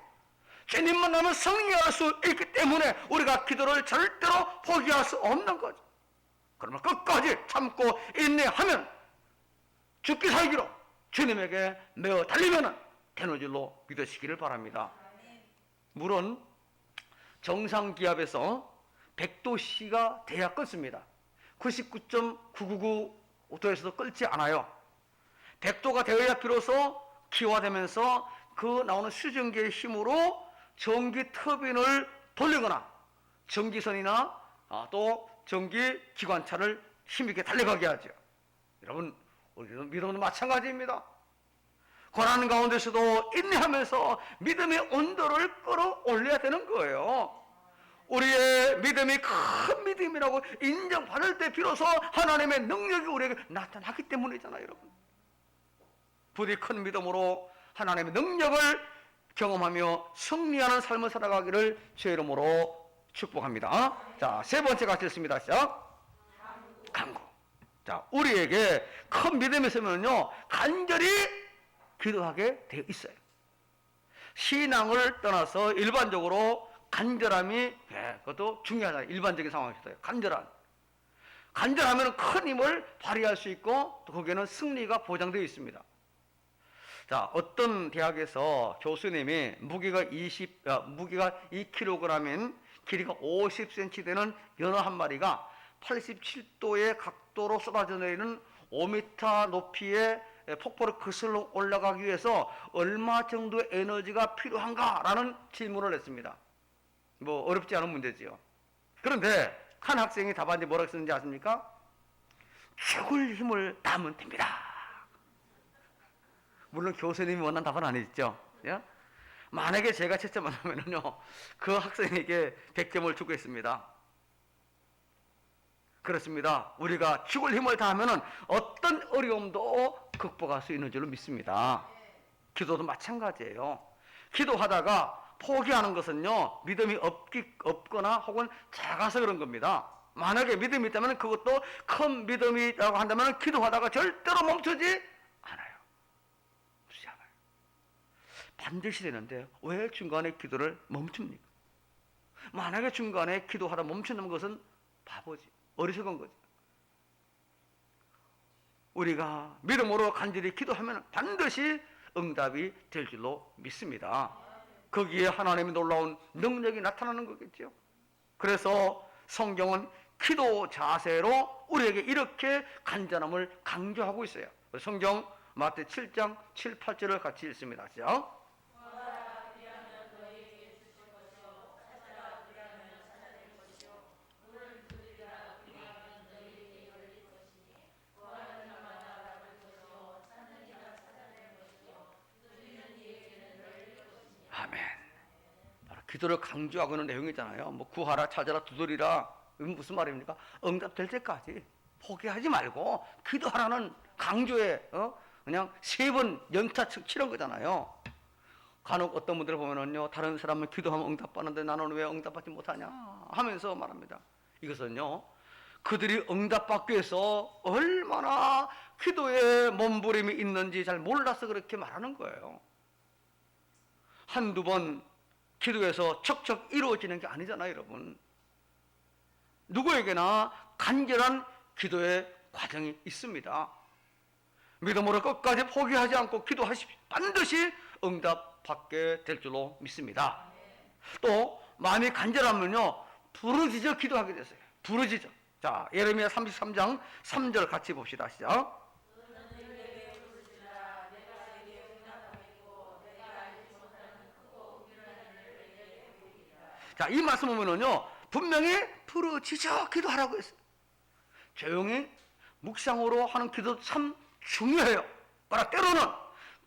주님 만나면 승리할 수 있기 때문에 우리가 기도를 절대로 포기할 수 없는 거죠. 그러면 끝까지 참고 인내하면 죽기 살기로 주님에게 매어 달리면 되는 줄로 믿으시기를 바랍니다. 물론 정상기압에서 100도씨가 돼야 끓습니다. 99.999도에서도 끓지 않아요. 100도가 되어야 비로소 기화되면서 그 나오는 수증기의 힘으로 전기 터빈을 돌리거나 전기선이나 또 전기 기관차를 힘있게 달려가게 하죠. 여러분, 우리는 믿음은 마찬가지입니다. 고난 가운데서도 인내하면서 믿음의 온도를 끌어올려야 되는 거예요. 우리의 믿음이 큰 믿음이라고 인정받을 때 비로소 하나님의 능력이 우리에게 나타나기 때문이잖아요, 여러분. 부디 큰 믿음으로 하나님의 능력을 경험하며 승리하는 삶을 살아가기를 주의 이름으로 축복합니다. 자, 세 번째 같이 읽습니다. 시작. 간구. 자, 우리에게 큰 믿음이 있으면요, 간절히 기도하게 되어 있어요. 신앙을 떠나서 일반적으로 간절함이 그것도 중요하잖아요. 일반적인 상황에서요. 간절하면 큰 힘을 발휘할 수 있고 또 거기에는 승리가 보장되어 있습니다. 자, 어떤 대학에서 교수님이 무게가 2kg인 길이가 50cm 되는 연어 한 마리가 87도의 각도로 쏟아져 내리는 5m 높이의 폭포를 거슬러 올라가기 위해서 얼마 정도의 에너지가 필요한가라는 질문을 했습니다. 뭐 어렵지 않은 문제지요. 그런데 한 학생이 답안지 뭐라고 썼는지 아십니까? 죽을 힘을 다하면 됩니다. 물론 교수님이 원한 답은 아니죠. 예? 만약에 제가 채점한다면요, 그 학생에게 100점을 주겠습니다. 그렇습니다. 우리가 죽을 힘을 다하면 어떤 어려움도 극복할 수 있는 줄로 믿습니다. 기도도 마찬가지예요. 기도하다가 포기하는 것은요, 믿음이 없거나 혹은 작아서 그런 겁니다. 만약에 믿음이 있다면 그것도 큰 믿음이라고 한다면 기도하다가 절대로 멈추지 않아요. 멈추지 않아요. 반드시 되는데 왜 중간에 기도를 멈춥니까? 만약에 중간에 기도하다 멈춘다는 것은 바보지, 어리석은 거지. 우리가 믿음으로 간절히 기도하면 반드시 응답이 될 줄로 믿습니다. 거기에 하나님의 놀라운 능력이 나타나는 거겠죠. 그래서 성경은 기도 자세로 우리에게 이렇게 간절함을 강조하고 있어요. 성경 마태 7장 7, 8절을 같이 읽습니다. 시작. 아멘. 바로 기도를 강조하고 있는 내용이잖아요. 뭐 구하라, 찾아라, 두드리라. 이건 무슨 말입니까? 응답될 때까지 포기하지 말고 기도하라는 강조에 그냥 3번 연차 치는 거잖아요. 간혹 어떤 분들 보면은요, 다른 사람은 기도하면 응답받는데 나는 왜 응답받지 못하냐 하면서 말합니다. 이것은요, 그들이 응답받기 위해서 얼마나 기도에 몸부림이 있는지 잘 몰라서 그렇게 말하는 거예요. 한두 번 기도해서 척척 이루어지는 게 아니잖아요, 여러분. 누구에게나 간절한 기도의 과정이 있습니다. 믿음으로 끝까지 포기하지 않고 기도하십시오. 반드시 응답받게 될 줄로 믿습니다. 또 마음이 간절하면요, 부르짖어 기도하게 되세요. 부르짖어. 자, 예레미야 33장 3절 같이 봅시다. 시작. 자, 이 말씀 보면은요, 분명히 부르짖어 기도하라고 했어요. 조용히 묵상으로 하는 기도 참 중요해요. 그러나 때로는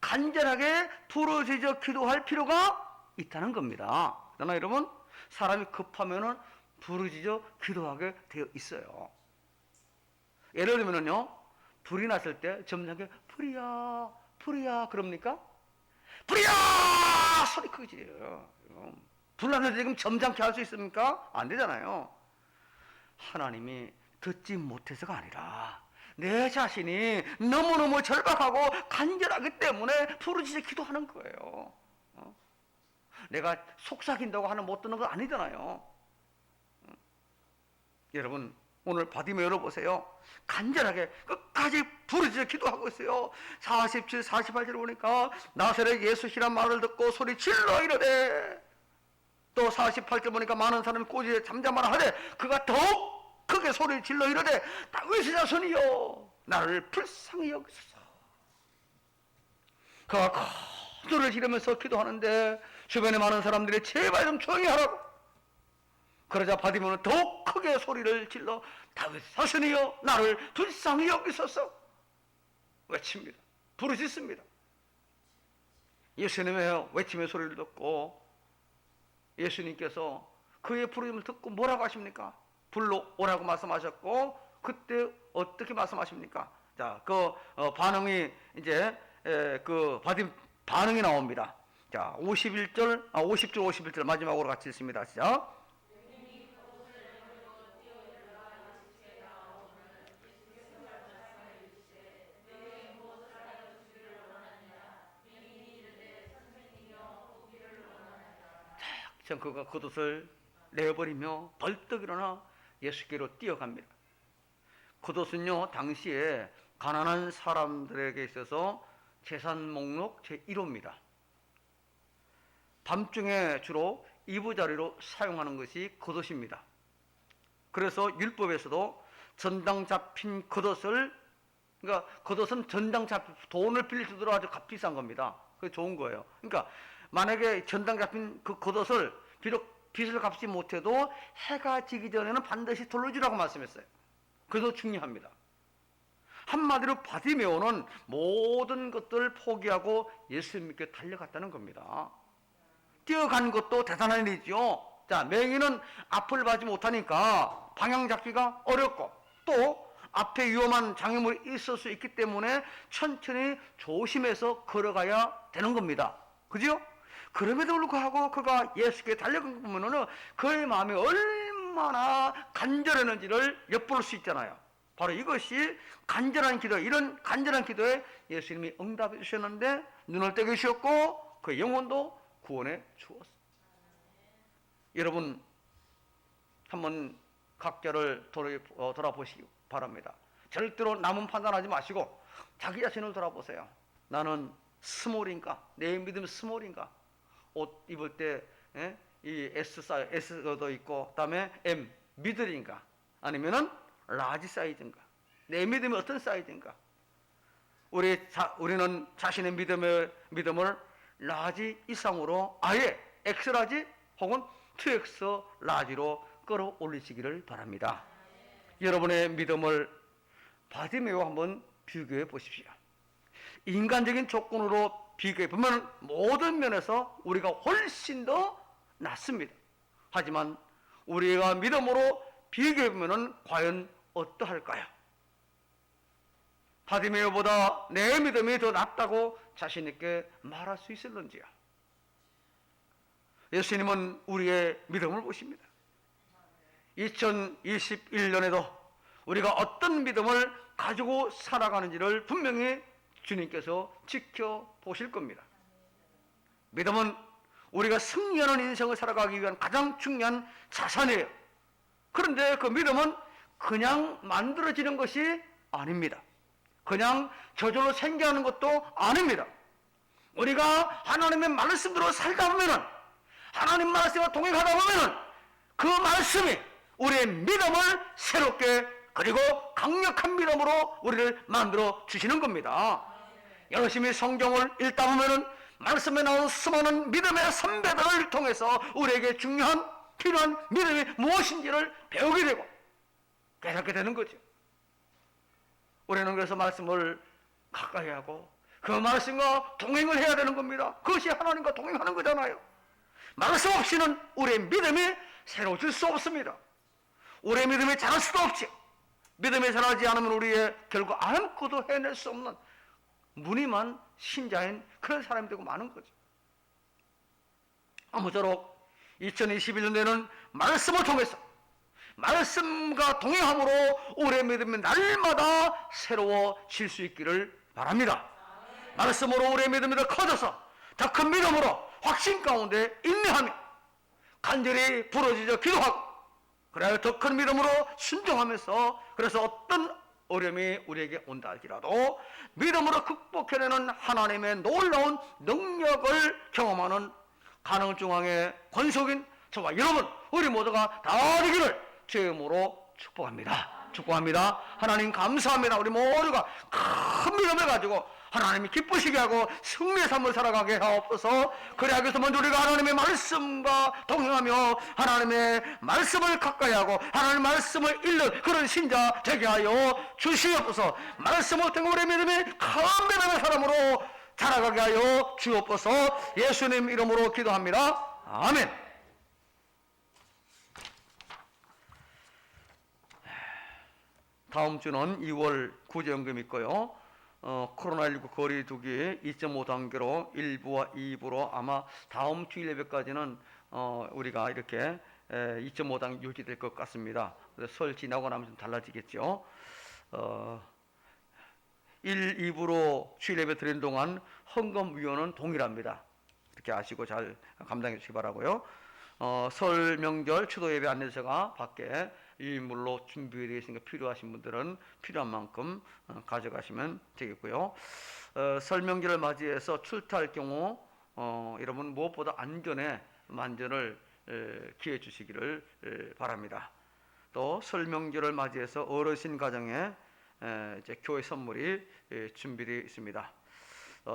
간절하게 부르짖어 기도할 필요가 있다는 겁니다. 그러나 여러분, 사람이 급하면은 부르짖어 기도하게 되어 있어요. 예를 들면은요, 불이 났을 때 점잖게 불이야, 불이야 그럽니까? 불이야 소리 크게 지르요. 불났는데 지금 점잖게 할 수 있습니까? 안 되잖아요. 하나님이 듣지 못해서가 아니라 내 자신이 너무너무 절박하고 간절하기 때문에 부르짖어 기도하는 거예요. 내가 속삭인다고 하는 못 듣는 건 아니잖아요. 여러분, 오늘 바디메 열어보세요. 간절하게 끝까지 부르짖어 기도하고 있어요. 47, 48절 보니까 나사렛 예수시란 말을 듣고 소리 질러 이르되, 또 48절 보니까 많은 사람이 꼬지에 잠잠하라 하되 그가 더욱 크게 소리를 질러 이르되 다윗의 자손이여 나를 불쌍히 여기소서. 그가 큰 소리를 지르면서 기도하는데 주변에 많은 사람들이 제발 좀 조용히 하라고. 그러자 바디메는 더욱 크게 소리를 질러 다윗의 자손이여 나를 불쌍히 여기소서 외칩니다. 부르짖습니다. 예수님의 외침의 소리를 듣고 예수님께서 그의 부르심을 듣고 뭐라고 하십니까? 불러오라고 말씀하셨고, 그때 어떻게 말씀하십니까? 자, 그 반응이 이제 그 반응이 나옵니다. 자, 50절, 51절 마지막으로 같이 읽습니다. 시작. 참 그가 겉옷을 내어버리며 벌떡 일어나 예수께로 뛰어갑니다. 겉옷은요, 당시에 가난한 사람들에게 있어서 재산 목록 제1호입니다. 밤중에 주로 이부자리로 사용하는 것이 겉옷입니다. 그래서 율법에서도 전당 잡힌 겉옷을 그러니까 겉옷은 전당 잡힌 돈을 빌릴 정도로 아주 값비싼 겁니다. 그게 좋은 거예요. 그러니까 만약에 전당 잡힌 그 겉옷을 비록 빚을 갚지 못해도 해가 지기 전에는 반드시 돌려주라고 말씀했어요. 그래서 중요합니다. 한마디로 바디메오는 모든 것들을 포기하고 예수님께 달려갔다는 겁니다. 뛰어간 것도 대단한 일이죠. 자, 맹인은 앞을 봐지 못하니까 방향 잡기가 어렵고 또 앞에 위험한 장애물이 있을 수 있기 때문에 천천히 조심해서 걸어가야 되는 겁니다. 그죠? 그럼에도 불구하고 그가 예수께 달려간 거 보면은 그의 마음이 얼마나 간절했는지를 엿볼 수 있잖아요. 바로 이것이 간절한 기도, 이런 간절한 기도에 예수님이 응답해 주셨는데 눈을 떼게 주셨고 그 영혼도 구원해 주었습니다. 여러분 한번 각자를 돌아보시기 바랍니다. 절대로 남은 판단하지 마시고 자기 자신을 돌아보세요. 나는 스몰인가? 내 믿음은 스몰인가? 옷 입을 때 이 S도 있고 그다음에 M 미들인가? 아니면은 라지 사이즈인가? 내 믿음이 어떤 사이즈인가? 우리는 자신의 믿음을 라지 이상으로 아예 X라지 혹은 2X 라지로 끌어올리시기를 바랍니다. 여러분의 믿음을 바디메오와 한번 비교해 보십시오. 인간적인 조건으로 비교해 보면 모든 면에서 우리가 훨씬 더 낫습니다. 하지만 우리가 믿음으로 비교해 보면 과연 어떠할까요? 바디메오보다 내 믿음이 더 낫다고 자신 있게 말할 수 있을런지요? 예수님은 우리의 믿음을 보십니다. 2021년에도 우리가 어떤 믿음을 가지고 살아가는지를 분명히 주님께서 지켜보실 겁니다. 믿음은 우리가 승리하는 인생을 살아가기 위한 가장 중요한 자산이에요. 그런데 그 믿음은 그냥 만들어지는 것이 아닙니다. 그냥 저절로 생겨나는 것도 아닙니다. 우리가 하나님의 말씀대로 살다 보면은, 하나님 말씀과 동행하다 보면은 그 말씀이 우리의 믿음을 새롭게 그리고 강력한 믿음으로 우리를 만들어 주시는 겁니다. 열심히 성경을 읽다 보면은 말씀에 나오는 수많은 믿음의 선배들을 통해서 우리에게 중요한 필요한 믿음이 무엇인지를 배우게 되고 깨닫게 되는 거죠. 우리는 그래서 말씀을 가까이 하고 그 말씀과 동행을 해야 되는 겁니다. 그것이 하나님과 동행하는 거잖아요. 말씀 없이는 우리의 믿음이 새로워질 수 없습니다. 우리의 믿음이 자랄 수도 없지. 믿음이 자라지 않으면 우리의 결국 아무것도 해낼 수 없는 무늬만 신자인 그런 사람이 되고 마는 거죠. 아무쪼록 2021년에는 말씀을 통해서 말씀과 동행함으로 우리의 믿음이 날마다 새로워질 수 있기를 바랍니다. 말씀으로 우리의 믿음이 더 커져서 더 큰 믿음으로 확신 가운데 인내하며 간절히 부르짖어 기도하고 그래야 더 큰 믿음으로 순종하면서 그래서 어떤 어려움이 우리에게 온다 할지라도 믿음으로 극복해내는 하나님의 놀라운 능력을 경험하는 가능중앙의 권속인 저와 여러분 우리 모두가 다 되기를 주의 이름으로 축복합니다. 하나님 감사합니다. 우리 모두가 큰 믿음을 가지고 하나님이 기쁘시게 하고 승리의 삶을 살아가게 하옵소서. 그래야 그래서 먼저 우리가 하나님의 말씀과 동행하며 하나님의 말씀을 가까이 하고 하나님의 말씀을 읽는 그런 신자 되게 하여 주시옵소서. 말씀을 통해 우리의 믿음이 큰 믿음의 사람으로 자라가게 하여 주옵소서. 예수님 이름으로 기도합니다. 아멘. 다음 주는 2월 구제연금이 있고요. 코로나19 거리두기 2.5단계로 1부와 2부로 아마 다음 주일 예배까지는 우리가 이렇게 2.5단계 유지될 것 같습니다. 그래서 설 지나고 나면 좀 달라지겠죠. 1, 2부로 주일 예배 드리는 동안 헌금위원은 동일합니다. 이렇게 아시고 잘 감당해 주시기 바라고요. 설 명절 추도 예배 안내서가 밖에 유인물로 준비되어 있으니까 필요하신 분들은 필요한 만큼 가져가시면 되겠고요. 설 명절을 맞이해서 출타할 경우 여러분 무엇보다 안전에 만전을 기해 주시기를 바랍니다. 또 설 명절을 맞이해서 어르신 가정에 이제 교회 선물이 준비되어 있습니다.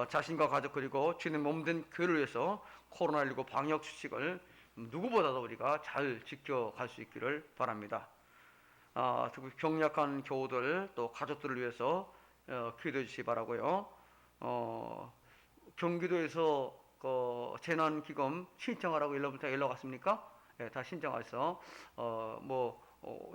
자신과 가족 그리고 주님 몸된 교회를 위해서 코로나19 방역 수칙을 누구보다도 우리가 잘 지켜갈 수 있기를 바랍니다. 특히 병약한 교우들 또 가족들을 위해서 기도해 주시기 바라고요. 경기도에서 재난기금 신청하라고 일로부터 연락 왔습니까? 예, 다 신청해서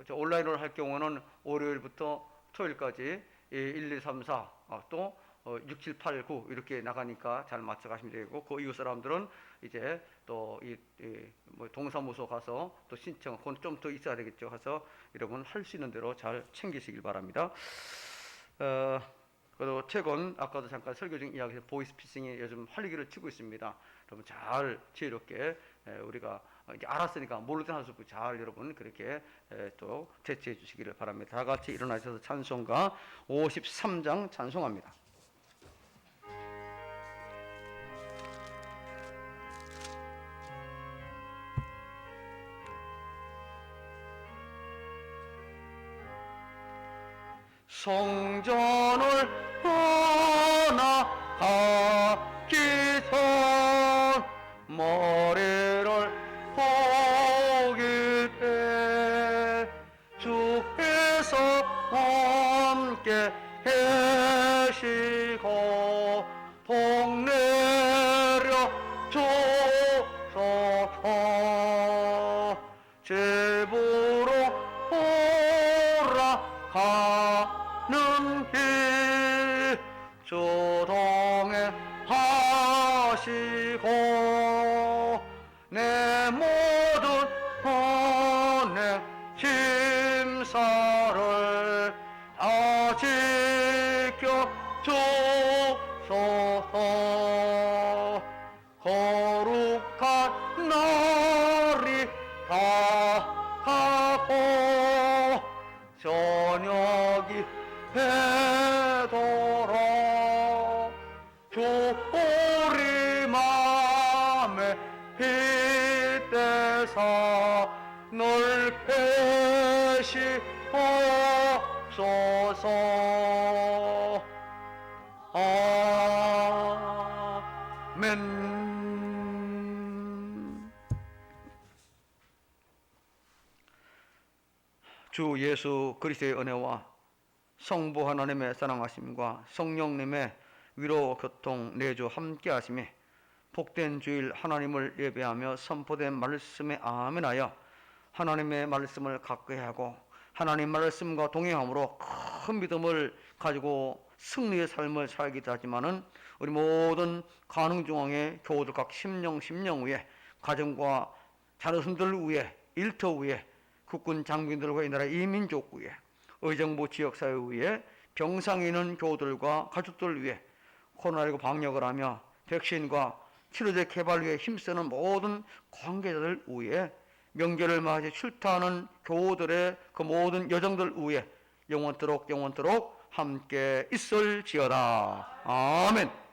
온라인으로 할 경우는 월요일부터 토요일까지 1, 2, 3, 4 또 6, 7, 8, 9 이렇게 나가니까 잘 맞춰 가시면 되고, 그 이웃 사람들은 이제 또 동사무소 가서 또 신청, 그건 좀 더 있어야 되겠죠. 가서 여러분 할 수 있는 대로 잘 챙기시길 바랍니다. 그리고 최근 아까도 잠깐 설교 중 이야기한 보이스피싱이 요즘 활기를 치고 있습니다. 여러분 잘 지혜롭게 우리가 이제 알았으니까 모를 때 할 수 없고 잘 여러분 그렇게 또 대처해 주시기를 바랍니다. 다 같이 일어나셔서 찬송가 53장 찬송합니다. 성전을 떠나가기 전 머리를 포기해 주께서 함께 계시고 복 내려 주소서. 집으로 돌아가는 길 조동해 하시고 내 모든 언행 심사를 다 지켜 주소서. 거룩한 날이 다가고 저녁이 되도록 주 우리 맘에 빗대사 늘 계시옵소서. 아멘. 주 예수 그리스도의 은혜와 성부 하나님의 사랑하심과 성령님의 위로 교통 내주 함께 하심이 복된 주일 하나님을 예배하며 선포된 말씀에 아멘하여 하나님의 말씀을 가까이 하고 하나님 말씀과 동행함으로 큰 믿음을 가지고 승리의 삶을 살기도 하지만은 우리 모든 가능중앙의 교우들 각 심령 위에 가정과 자녀손들 위에 일터 위에 국군 장병들과 이 나라 이민족 위에 의정부 지역사회 위에 병상에 있는 교우들과 가족들 위해 코로나19 방역을 하며 백신과 치료제 개발 위해 힘쓰는 모든 관계자들 위해 명절을 맞이 출타하는 교우들의 그 모든 여정들 위해 영원토록 함께 있을지어다. 아멘.